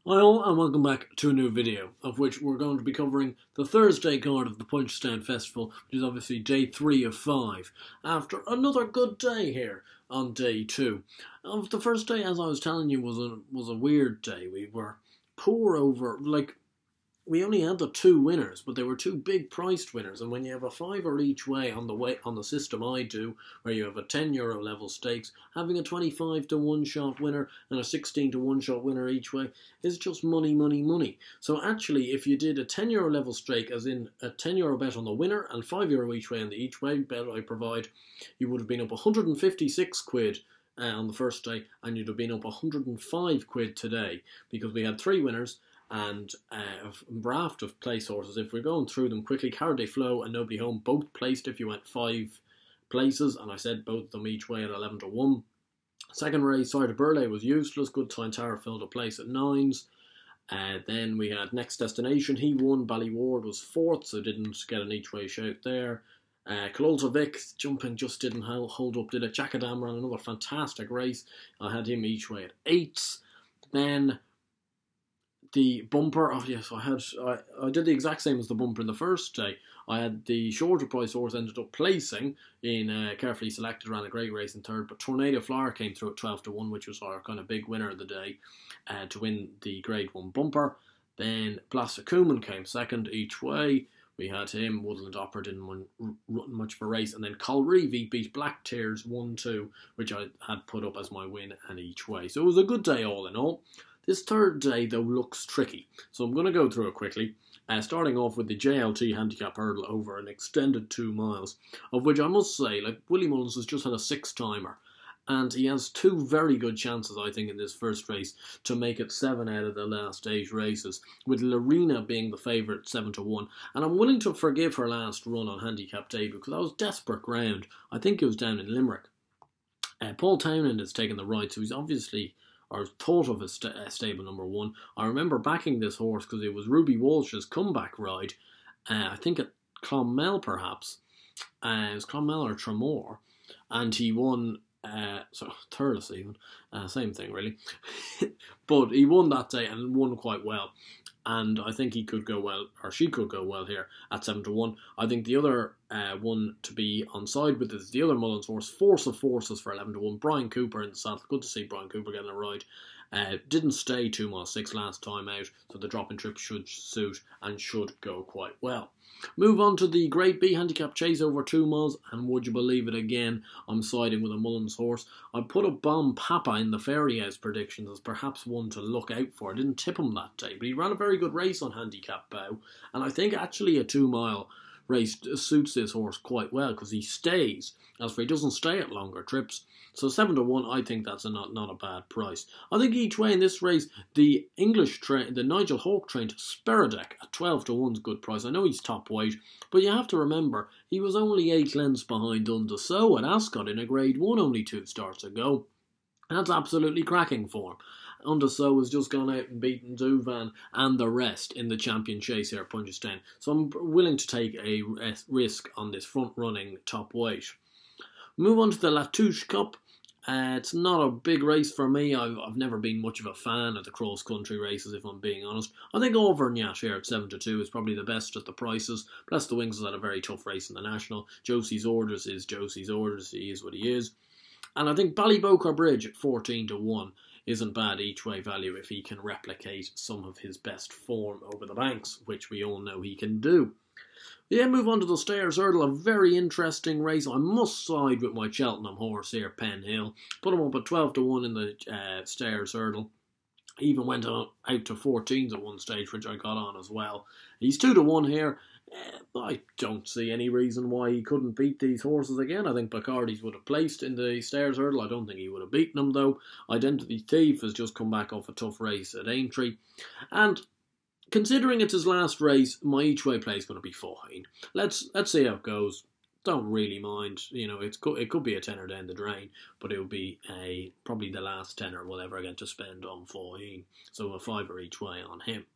Hi all and welcome back to a new video, of which we're going to be covering the Thursday card of the Punchestown Festival, which is obviously day 3 of 5, after another good day here on day 2. The first day, as I was telling you, was a weird day. We were poor over, we only had the 2 winners, but they were 2 big priced winners. And when you have a fiver each way on the system I do, where you have a €10 level stakes, having a 25 to 1 shot winner and a 16 to 1 shot winner each way is just money, money, money. So actually, if you did a €10 level stake, as in a €10 bet on the winner and €5 each way on the each way bet I provide, you would have been up 156 quid on the first day, and you'd have been up 105 quid today, because we had 3 winners and a raft of place horses. If we're going through them quickly, Carde Flow and Nobody Home both placed if you went 5 places, and I said both of them each way at 11 to 1. Second race, Sire de Burley was useless. Good Time Tower filled a place at 9s. Then we had Next Destination. He won. Ballyward was 4th, so didn't get an each way shout there. Cololta Vic jumping just didn't hold up, did it. Jackadam ran another fantastic race. I had him each way at 8s. Then the bumper, I did the exact same as the bumper in the first day. I had the shorter price horse ended up placing in Carefully Selected, ran a great race in 3rd, but Tornado Flower came through at 12 to 1, which was our kind of big winner of the day, to win the Grade 1 bumper. Then Plastic Cumin came 2nd each way. We had him. Woodland Opera didn't run much of a race. And then Colreevy beat Black Tears 1-2, which I had put up as my win and each way. So it was a good day all in all. This third day, though, looks tricky, so I'm going to go through it quickly, starting off with the JLT Handicap Hurdle over an extended 2 miles, of which I must say, Willie Mullins has just had a 6-timer, and he has 2 very good chances, I think, in this first race to make it 7 out of the last 8 races, with Lorena being the favourite 7 to 1, and I'm willing to forgive her last run on handicap day because that was desperate ground. I think it was down in Limerick. Paul Townend has taken the ride, so he's obviously, or thought of as stable number 1. I remember backing this horse because it was Ruby Walsh's comeback ride, I think at Clonmel perhaps. It was Clonmel or Tramore, and he won, Thurles even, same thing really. But he won that day and won quite well. And I think he could go well, or she could go well here at 7 to 1. I think the other one to be on side with is the other Mullins horse, Force of Forces for 11 to 1. Brian Cooper in the saddle. Good to see Brian Cooper getting a ride. Didn't stay 2 miles 6 last time out, so the drop-in trip should suit and should go quite well. Move on to the Grade B Handicap Chase over 2 miles, and would you believe it again, I'm siding with a Mullins horse. I put a Bomb Papa in the Fairy House predictions as perhaps one to look out for. I didn't tip him that day, but he ran a very good race on Handicap Bow, and I think actually a 2 mile race suits this horse quite well because he stays. As for he doesn't stay at longer trips. So 7 to 1, I think that's not a bad price. I think each way in this race, the Nigel Hawke trained Speradek at 12 to 1's good price. I know he's top weight, but you have to remember he was only 8 lengths behind Undeso at Ascot in a Grade 1 only 2 starts ago. That's absolutely cracking for him. Undeso has just gone out and beaten Duvan and the rest in the champion chase here at Punchestown. So I'm willing to take a risk on this front-running top weight. Move on to the Latouche Cup. It's not a big race for me. I've never been much of a fan of the cross-country races, if I'm being honest. I think Auvergnat here at 7 to 2 is probably the best at the prices. Bless the Wings has had a very tough race in the National. Josie's Orders is Josie's Orders. He is what he is. And I think Ballyboker Bridge at 14 to 1 isn't bad each way value if he can replicate some of his best form over the banks, which we all know he can do. Yeah, move on to the Stayers Hurdle, a very interesting race. I must side with my Cheltenham horse here, Penn Hill. Put him up at 12 to 1 in the Stayers Hurdle. He even went out to 14s at one stage, which I got on as well. He's 2 to 1 here. I don't see any reason why he couldn't beat these horses again. I think Bacardi's would have placed in the Stayers Hurdle. I don't think he would have beaten them though. Identity Thief has just come back off a tough race at Aintree. And considering it's his last race, my each way play is going to be fine. Let's see how it goes. Don't really mind. You know, it could be a tenner down the drain, but it will be probably the last tenner we'll ever get to spend on 14. So a fiver each way on him.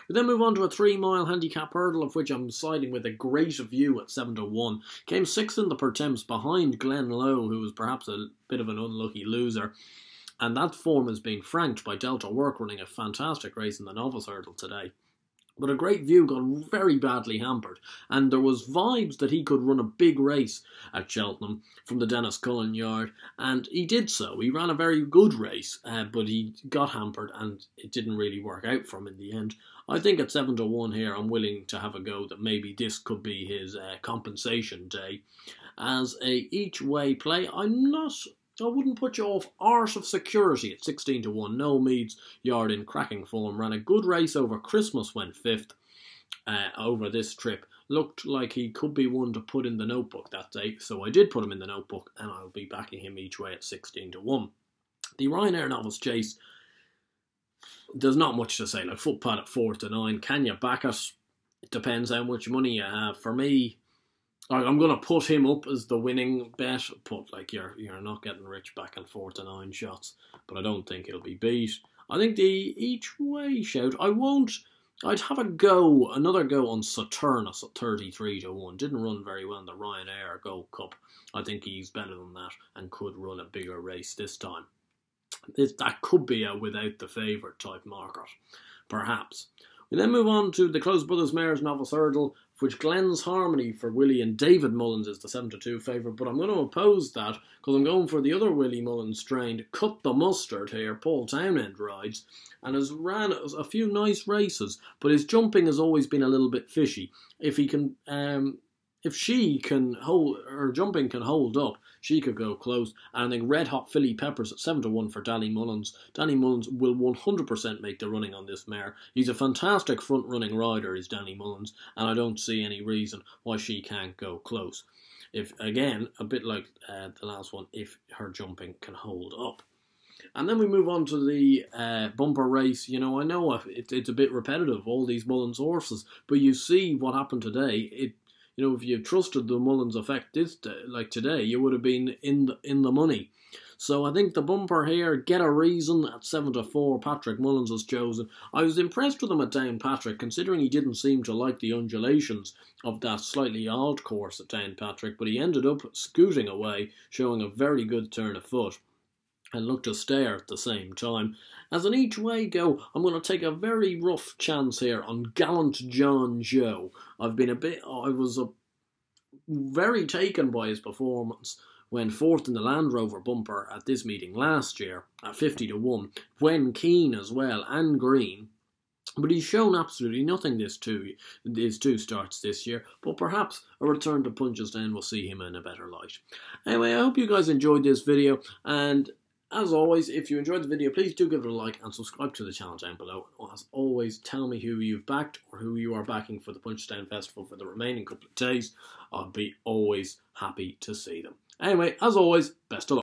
We then move on to a 3 mile handicap hurdle, of which I'm siding with a great view at 7 to 1. Came 6th in the Pertemps behind Glen Lowe, who was perhaps a bit of an unlucky loser. And that form has been franked by Delta Work running a fantastic race in the Novice Hurdle today. But A Great View got very badly hampered, and there was vibes that he could run a big race at Cheltenham from the Dennis Cullen yard, and he did so. He ran a very good race, but he got hampered, and it didn't really work out for him in the end. I think at 7-1 here, I'm willing to have a go that maybe this could be his compensation day. As a each-way play, I wouldn't put you off Art of Security at 16-1. Noel Mead's yard in cracking form. Ran a good race over Christmas, went 5th over this trip. Looked like he could be one to put in the notebook that day, so I did put him in the notebook, and I'll be backing him each way at 16-1. The Ryanair Novice Chase, there's not much to say. Like footpad at 4-9. Can you back it? It depends how much money you have. For me, I'm going to put him up as the winning bet, but like you're not getting rich backing 4-9 shots, but I don't think he'll be beat. I think the each way shout, I'd have another go on Saturnus at 33-1. Didn't run very well in the Ryanair Gold Cup. I think he's better than that and could run a bigger race this time. That could be a without the favourite type market, perhaps. We then move on to the Close Brothers Mares Novice Hurdle, which Glenn's Harmony for Willie and David Mullins is the 7-2 favourite, but I'm going to oppose that because I'm going for the other Willie Mullins trained, Cut the Mustard here. Paul Townend rides and has ran a few nice races, but his jumping has always been a little bit fishy. If she can hold, her jumping can hold up, she could go close. And I think Red Hot Philly Peppers at 7-1 for Danny Mullins. Danny Mullins will 100% make the running on this mare. He's a fantastic front-running rider, is Danny Mullins, and I don't see any reason why she can't go close. If, again, a bit like the last one, if her jumping can hold up. And then we move on to the bumper race. You know, I know it's a bit repetitive, all these Mullins horses, but you see what happened today. You know, if you trusted the Mullins effect like today, you would have been in the money. So I think the bumper here, Get a Reason at 7-4, Patrick Mullins was chosen. I was impressed with him at Downpatrick, considering he didn't seem to like the undulations of that slightly odd course at Downpatrick, but he ended up scooting away, showing a very good turn of foot, and looked to stare at the same time. As an each-way go, I'm going to take a very rough chance here on Gallant John Joe. I was very taken by his performance when 4th in the Land Rover bumper at this meeting last year at 50-1, when Keane as well, and Green. But he's shown absolutely nothing his two starts this year, but perhaps a return to Punchestown will see him in a better light. Anyway, I hope you guys enjoyed this video, and as always, if you enjoyed the video, please do give it a like and subscribe to the channel down below. As always, tell me who you've backed or who you are backing for the Punchestown Festival for the remaining couple of days. I'll be always happy to see them. Anyway, as always, best of luck.